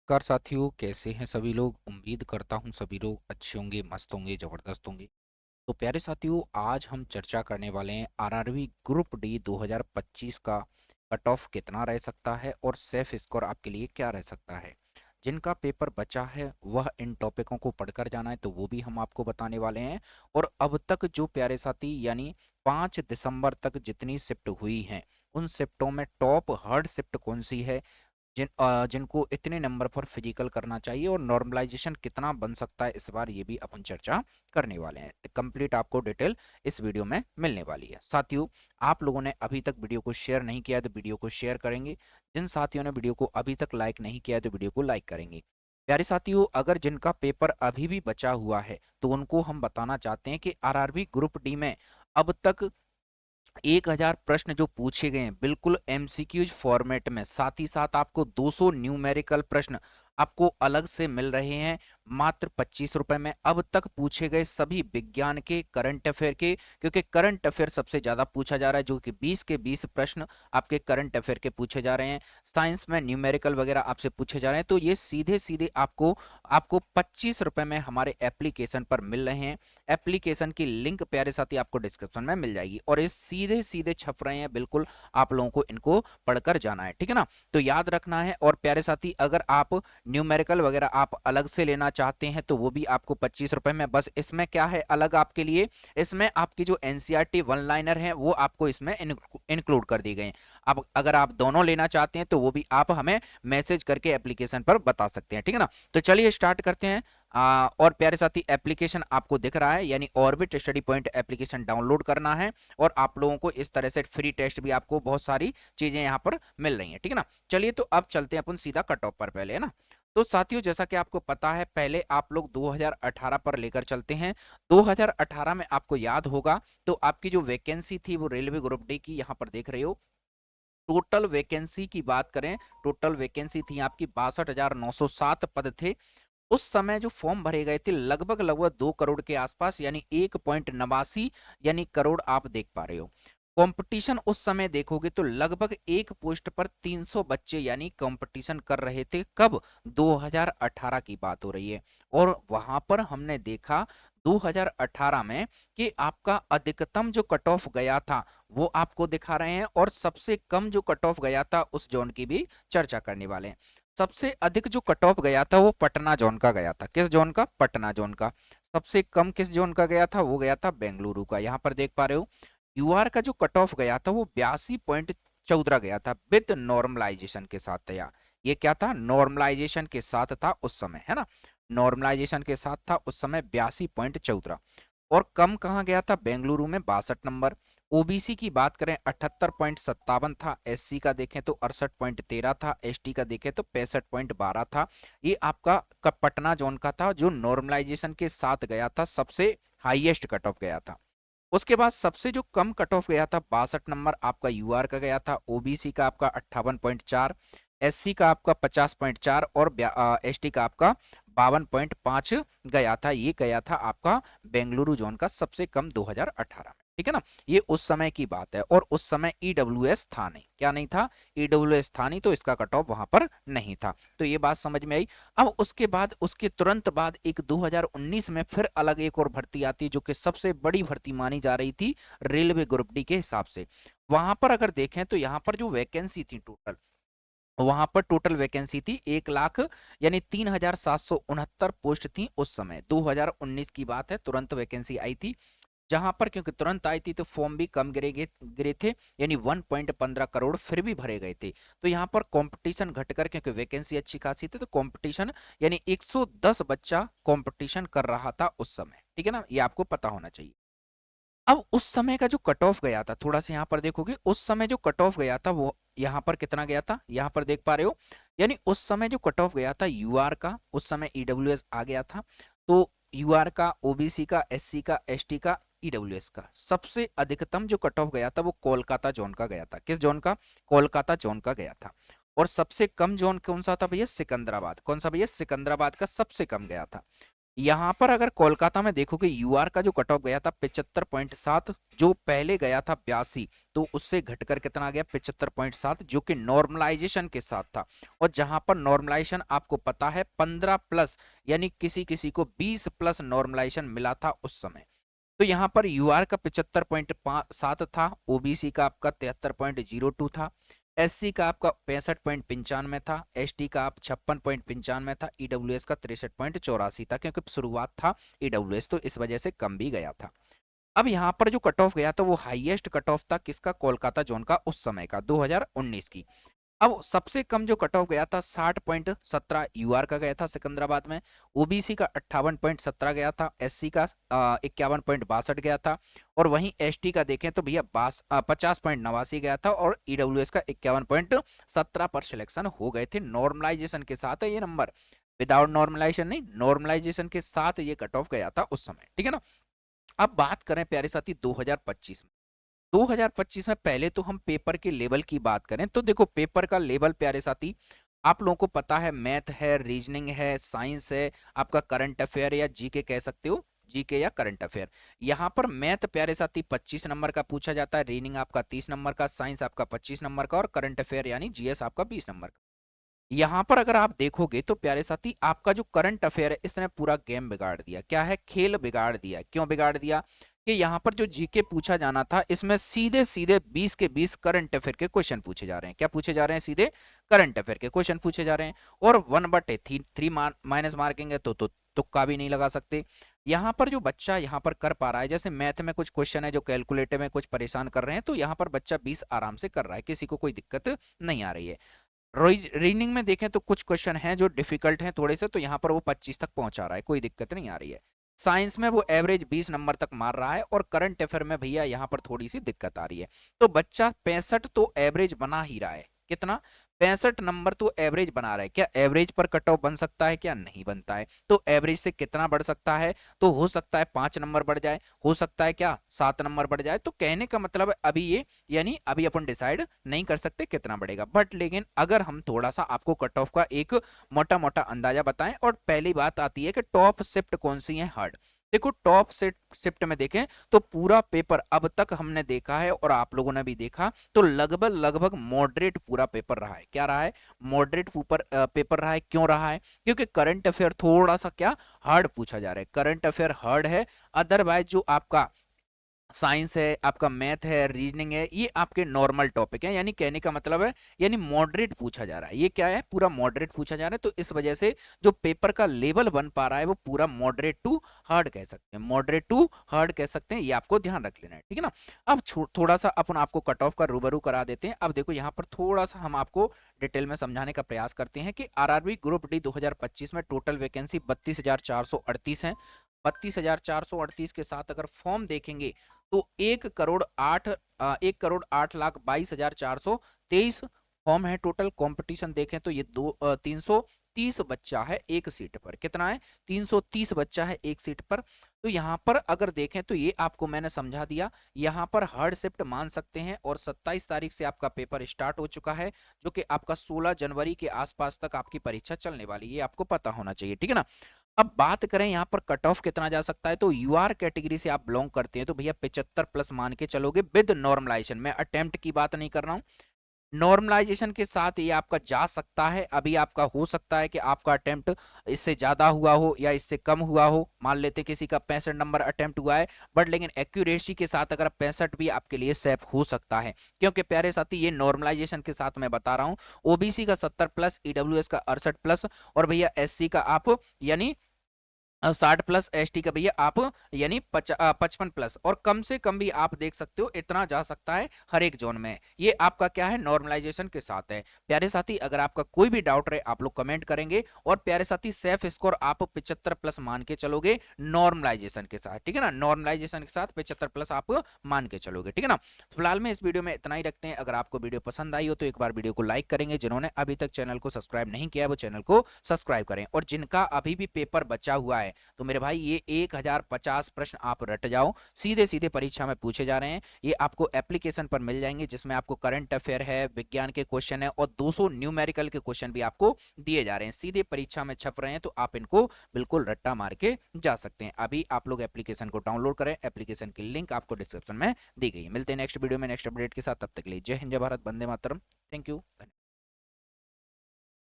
नमस्कार साथियों, कैसे हैं सभी लोग। उम्मीद करता हूं सभी लोग अच्छे होंगे, मस्त होंगे, ज़बरदस्त होंगे। तो प्यारे साथियों, आज हम चर्चा करने वाले हैं आरआरबी ग्रुप डी 2025 का कट ऑफ कितना रह सकता है और सेफ स्कोर आपके लिए क्या रह सकता है। जिनका पेपर बचा है वह इन टॉपिकों को पढ़कर जाना है, तो वो भी हम आपको बताने वाले हैं। और अब तक जो प्यारे साथी यानी 5 दिसंबर तक जितनी शिफ्ट हुई हैं, उन शिफ्टों में टॉप हर्ड शिफ्ट कौन सी है, जिनको इतने नंबर पर फिजिकल करना चाहिए और नॉर्मलाइजेशन कितना बन सकता है, इस बार ये भी अपन चर्चा करने वाले हैं। कंप्लीट आपको डिटेल इस वीडियो में मिलने वाली है। साथियों, आप लोगों ने अभी तक वीडियो को शेयर नहीं किया है तो वीडियो को शेयर करेंगे। जिन साथियों ने वीडियो को अभी तक लाइक नहीं किया है तो वीडियो को लाइक करेंगे। प्यारे साथियों, अगर जिनका पेपर अभी भी बचा हुआ है तो उनको हम बताना चाहते हैं कि आरआरबी ग्रुप डी में अब तक 1000 प्रश्न जो पूछे गए हैं बिल्कुल एमसीक्यूज फॉर्मेट में, साथ ही साथ आपको 200 न्यूमेरिकल प्रश्न आपको अलग से मिल रहे हैं मात्र 25 रुपए में। अब तक पूछे गए सभी विज्ञान के, करंट अफेयर के, क्योंकि करंट अफेयर सबसे ज्यादा पूछा जा रहा है, जो कि 20 के 20 प्रश्न आपके करंट अफेयर के पूछे जा रहे हैं। साइंस में न्यूमेरिकल वगैरह आपसे पूछे जा रहे हैं, तो ये सीधे सीधे आपको आपको 25 रुपए में हमारे एप्लीकेशन पर मिल रहे हैं। एप्लीकेशन की लिंक प्यारे साथी आपको डिस्क्रिप्शन में मिल जाएगी और ये सीधे सीधे छप रहे हैं, बिल्कुल आप लोगों को इनको पढ़कर जाना है, ठीक है ना। तो याद रखना है। और प्यारे साथी, अगर आप न्यूमेरिकल वगैरह आप अलग से लेना चाहते हैं तो वो भी आपको 25 रुपए में। बस इसमें क्या है अलग आपके लिए, इसमें आपकी जो एनसीईआरटी वन लाइनर है वो आपको इसमें इंक्लूड कर दी गई। अब अगर आप दोनों लेना चाहते हैं तो वो भी आप हमें मैसेज करके एप्लीकेशन पर बता सकते हैं, ठीक है ना। तो चलिए स्टार्ट करते हैं। और प्यारे साथी, एप्लीकेशन आपको दिख रहा है, यानी orbit study point application download करना है और आप लोगों को इस तरह से फ्री टेस्ट भी आपको बहुत सारी चीजें यहाँ पर मिल रही हैं, ठीक है ना। चलिए तो अब चलते हैं अपन सीधा कट ऑफ पर पहले, है ना। तो साथियों, जैसा कि आपको पता है, पहले आप लोग 2018 पर लेकर चलते हैं। 2018 में आपको याद होगा तो आपकी जो वैकेंसी थी वो रेलवे ग्रुप डी की, यहाँ पर देख रहे हो। टोटल वैकेंसी की बात करें, टोटल वैकेंसी थी आपकी 62,907 पद थे। उस समय जो फॉर्म भरे गए थे लगभग लगभग 2 करोड़ के आसपास, यानी 1.89 यानी करोड़ आप देख पा रहे हो। कंपटीशन उस समय देखोगे तो लगभग एक पोस्ट पर 300 बच्चे यानी कंपटीशन कर रहे थे। कब? 2018 की बात हो रही है। और वहां पर हमने देखा 2018 में कि आपका अधिकतम जो कट ऑफ गया था वो आपको दिखा रहे हैं, और सबसे कम जो कट ऑफ गया था उस जोन की भी चर्चा करने वाले हैं। सबसे अधिक जो कट ऑफ गया था वो पटना जोन का गया था। किस जोन का? पटना जोन का। सबसे कम किस जोन का गया था? वो गया था बेंगलुरु का। यहां पर देख पा रहे हो। यूआर का जो कट ऑफ गया था वो 82.14 गया था विद नॉर्मलाइजेशन के साथ था। ये क्या था? नॉर्मलाइजेशन के साथ था उस समय, है ना। नॉर्मलाइजेशन के साथ था उस समय 82.14। और कम कहाँ गया था? बेंगलुरु में 62 नंबर। ओबीसी की बात करें 78.57 था, एससी का देखें तो 68.13 था, एसटी का देखें तो 65.12 था। ये आपका पटना जोन का था जो नॉर्मलाइजेशन के साथ गया था, सबसे हाईएस्ट कट ऑफ गया था। उसके बाद सबसे जो कम कट ऑफ गया था 62 नंबर आपका यूआर का गया था, ओबीसी का आपका 58.4, एससी का आपका 50.4 और एसटी का आपका 52.5 गया था। ये गया था आपका बेंगलुरु जोन का सबसे कम 2018 में, ठीक है ना। ये उस समय की बात है, और उस समय ईडब्ल्यूएस था नहीं। क्या नहीं था? ईडब्ल्यूएस था नहीं, तो इसका कट ऑफ वहां पर नहीं था। तो ये बात समझ में आई। अब उसके बाद, उसके तुरंत बाद एक 2019 में फिर अलग एक और भर्ती आती है जो कि सबसे बड़ी भर्ती मानी जा रही थी रेलवे ग्रुप डी के हिसाब से। वहां पर अगर देखें तो यहाँ पर जो वैकेंसी थी टोटल, वहां पर टोटल वैकेंसी थी 1 लाख यानी 3,769 पोस्ट थी उस समय। 2019 की बात है, तुरंत वैकेंसी आई थी। जहां पर क्योंकि तुरंत आई थी तो फॉर्म भी कम गिरे थे, यानी 1.15 करोड़ फिर भी भरे गए थे। तो यहाँ पर कंपटीशन घटकर, क्योंकि वैकेंसी अच्छी खासी थी, तो कंपटीशन यानी 110 बच्चा कंपटीशन कर रहा था उस समय, ठीक है ना। ये आपको पता होना चाहिए। अब उस समय का जो कट ऑफ गया था, थोड़ा सा यहाँ पर देखोगे, उस समय जो कट ऑफ गया था वो यहाँ पर कितना गया था, यहाँ पर देख पा रहे हो। यानी उस समय जो कट ऑफ गया था यूआर का, उस समय ईडब्ल्यूएस आ गया था। तो यूआर का, ओबीसी का, एससी का, एसटी का, ईडब्ल्यूएस का सबसे अधिकतम जो कट ऑफ गया था वो कोलकाता जोन का गया था। किस जोन का? कोलकाता जोन का गया था। और सबसे कम जोन कौन सा था भैया? सिकंदराबाद। कौन सा भैया? सिकंदराबाद का सबसे कम गया था। यहाँ पर अगर कोलकाता में देखोगे यूआर का जो कट ऑफ गया था 75.7, जो पहले गया था 82, तो उससे घटकर कितना गया 75.7, जो कि नॉर्मलाइजेशन के साथ था। और जहां पर नॉर्मलाइजेशन आपको पता है 15 प्लस, यानी किसी किसी को 20 प्लस नॉर्मलाइजेशन मिला था उस समय। तो यहाँ पर यूआर का 75.7 था, ओबीसी का आपका 73.02 था, एससी का आपका 65.95 था, एसटी का आप 56.95 था, ईडब्ल्यूएस का 63.84 था, क्योंकि शुरुआत था ईडब्ल्यूएस तो इस वजह से कम भी गया था। अब यहाँ पर जो कट ऑफ गया था वो हाईएस्ट कट ऑफ था किसका, कोलकाता जोन का उस समय का 2019 की। अब सबसे कम जो कट ऑफ गया था 60.17 यूआर का गया था सिकंदराबाद में, ओबीसी का 58.17 गया था, एससी का 51.62 गया था, और वहीं एसटी का देखें तो भैया 50.89 गया था, और ईडब्ल्यूएस का 51.17 पर सिलेक्शन हो गए थे। नॉर्मलाइजेशन के साथ है ये नंबर, विदाउट नॉर्मलाइजेशन नहीं, नॉर्मलाइजेशन के साथ ये कट ऑफ गया था उस समय, ठीक है ना। अब बात करें प्यारे साथी 2025 में, 2025 में पहले तो हम पेपर के लेवल की बात करें तो देखो पेपर का लेवल प्यारे साथी आप लोगों को पता है, मैथ है, रीजनिंग है, साइंस है, आपका करंट अफेयर या जीके कह सकते हो, जीके या करंट अफेयर। यहाँ पर मैथ प्यारे साथी 25 नंबर का पूछा जाता है, रीजनिंग आपका 30 नंबर का, साइंस आपका 25 नंबर का, और करंट अफेयर यानी जीएस आपका 20 नंबर का। यहाँ पर अगर आप देखोगे तो प्यारे साथी आपका जो करंट अफेयर है इसने पूरा गेम बिगाड़ दिया, क्या है, खेल बिगाड़ दिया। क्यों बिगाड़ दिया कि यहाँ पर जो जीके पूछा जाना था इसमें सीधे सीधे 20 के 20 करंट अफेयर के क्वेश्चन पूछे जा रहे हैं। क्या पूछे जा रहे हैं, सीधे करंट अफेयर के क्वेश्चन पूछे जा रहे हैं, और 1/3 माइनस मार्किंग है तो तुक्का भी नहीं लगा सकते। यहाँ पर जो बच्चा यहाँ पर कर पा रहा है, जैसे मैथ में कुछ क्वेश्चन है जो कैलकुलेटर में कुछ परेशान कर रहे हैं, तो यहाँ पर बच्चा 20 आराम से कर रहा है, किसी को कोई दिक्कत नहीं आ रही है। रीजनिंग में देखें तो कुछ क्वेश्चन हैं जो डिफिकल्ट हैं थोड़े से, तो यहाँ पर वो 25 तक पहुंचा रहा है, कोई दिक्कत नहीं आ रही है। साइंस में वो एवरेज 20 नंबर तक मार रहा है, और करंट अफेयर में भैया यहाँ पर थोड़ी सी दिक्कत आ रही है। तो बच्चा 65 तो एवरेज बना ही रहा है, कितना, 65 नंबर तो एवरेज बना रहा है। क्या एवरेज पर कट ऑफ बन सकता है, क्या नहीं बनता है, तो एवरेज से कितना बढ़ सकता है, तो हो सकता है 5 नंबर बढ़ जाए, हो सकता है क्या 7 नंबर बढ़ जाए। तो कहने का मतलब है अभी ये, यानी अभी अपन डिसाइड नहीं कर सकते कितना बढ़ेगा, बट लेकिन अगर हम थोड़ा सा आपको कट ऑफ का एक मोटा मोटा अंदाजा बताएं, और पहली बात आती है कि टॉप शिफ्ट कौन सी है हार्ड। देखो टॉप शिफ्ट में देखें तो पूरा पेपर अब तक हमने देखा है और आप लोगों ने भी देखा, तो लगभग लगभग मॉडरेट पूरा पेपर रहा है। क्या रहा है, मॉडरेट पेपर रहा है। क्यों रहा है, क्योंकि करंट अफेयर थोड़ा सा क्या हार्ड पूछा जा रहा है, करंट अफेयर हार्ड है। अदरवाइज जो आपका साइंस है, आपका मैथ है, रीजनिंग है, ये आपके नॉर्मल टॉपिक है, यानी कहने का मतलब है यानी मॉडरेट पूछा जा रहा है। ये क्या है, पूरा मॉडरेट पूछा जा रहा है, तो इस वजह से जो पेपर का लेवल बन पा रहा है वो पूरा मॉडरेट टू हार्ड कह सकते हैं, मॉडरेट टू हार्ड कह सकते हैं, ये आपको ध्यान रख लेना है, ठीक है ना। अब थोड़ा सा अपन आपको कट ऑफ का रूबरू करा देते हैं। अब देखो यहाँ पर थोड़ा सा हम आपको डिटेल में समझाने का प्रयास करते हैं कि आरआरबी ग्रुप डी 2025 में टोटल वैकेंसी 32,438 है। 32,438 के साथ अगर फॉर्म देखेंगे तो 1,08,22,423 फॉर्म है टोटल। कंपटीशन देखें तो ये 330 बच्चा है एक सीट पर, कितना है, 330 बच्चा है एक सीट पर। तो यहाँ पर अगर देखें तो ये आपको मैंने समझा दिया, यहाँ पर हार्ड शिफ्ट मान सकते हैं, और 27 तारीख से आपका पेपर स्टार्ट हो चुका है, जो कि आपका 16 जनवरी के आसपास तक आपकी परीक्षा चलने वाली है, ये आपको पता होना चाहिए, ठीक है ना। अब बात करें यहाँ पर कट ऑफ कितना जा सकता है, तो यूआर कैटेगरी से आप बिलोंग करते हैं तो भैया 75 प्लस मान के चलोगे विद नॉर्मलाइजेशन। मैं अटेम्प्ट की बात नहीं कर रहा हूँ, नॉर्मलाइजेशन के साथ ये आपका जा सकता है। अभी आपका हो सकता है कि आपका अटेम्प्ट इससे ज्यादा हुआ हो या इससे कम हुआ हो, मान लेते किसी का 65 नंबर अटेम्प्ट हुआ है, बट लेकिन एक्यूरेसी के साथ अगर 65 भी आपके लिए सेफ हो सकता है, क्योंकि प्यारे साथी ये नॉर्मलाइजेशन के साथ मैं बता रहा हूँ। ओबीसी का 70 प्लस, ईडब्ल्यूएस का 68 प्लस, और भैया एससी का आप यानी 60 प्लस, एसटी का भैया आप यानी 55 प्लस, और कम से कम भी आप देख सकते हो इतना जा सकता है हर एक जोन में। ये आपका क्या है, नॉर्मलाइजेशन के साथ है। प्यारे साथी अगर आपका कोई भी डाउट रहे आप लोग कमेंट करेंगे, और प्यारे साथी सेफ स्कोर आप 75 प्लस मान के चलोगे नॉर्मलाइजेशन के साथ, ठीक है ना, नॉर्मलाइजेशन के साथ 75 प्लस आप मान के चलोगे, ठीक है ना। फिलहाल में इस वीडियो में इतना ही रखते हैं। अगर आपको वीडियो पसंद आई हो तो एक बार वीडियो को लाइक करेंगे, जिन्होंने अभी तक चैनल को सब्सक्राइब नहीं किया वो चैनल को सब्सक्राइब करें, और जिनका अभी भी पेपर बचा हुआ है है। तो मेरे भाई ये 1050 प्रश्न आप रट जाओ, सीधे सीधे परीक्षा में पूछे जा रहे हैं। ये आपको एप्लीकेशन पर मिल जाएंगे, जिसमें आपको करंट अफेयर है, विज्ञान के क्वेश्चन है और 200 न्यूमेरिकल के क्वेश्चन भी आपको दिए जा रहे हैं, सीधे परीक्षा में छप रहे हैं। तो आप इनको बिल्कुल रट्टा मार के जा सकते हैं। अभी आप लोग एप्लीकेशन को डाउनलोड करें, एप्लीकेशन की लिंक आपको डिस्क्रिप्शन में दी गई है। मिलते हैं नेक्स्ट वीडियो में नेक्स्ट अपडेट के साथ, तब तक के लिए जय हिंद, जय भारत, वंदे मातरम। Thank you.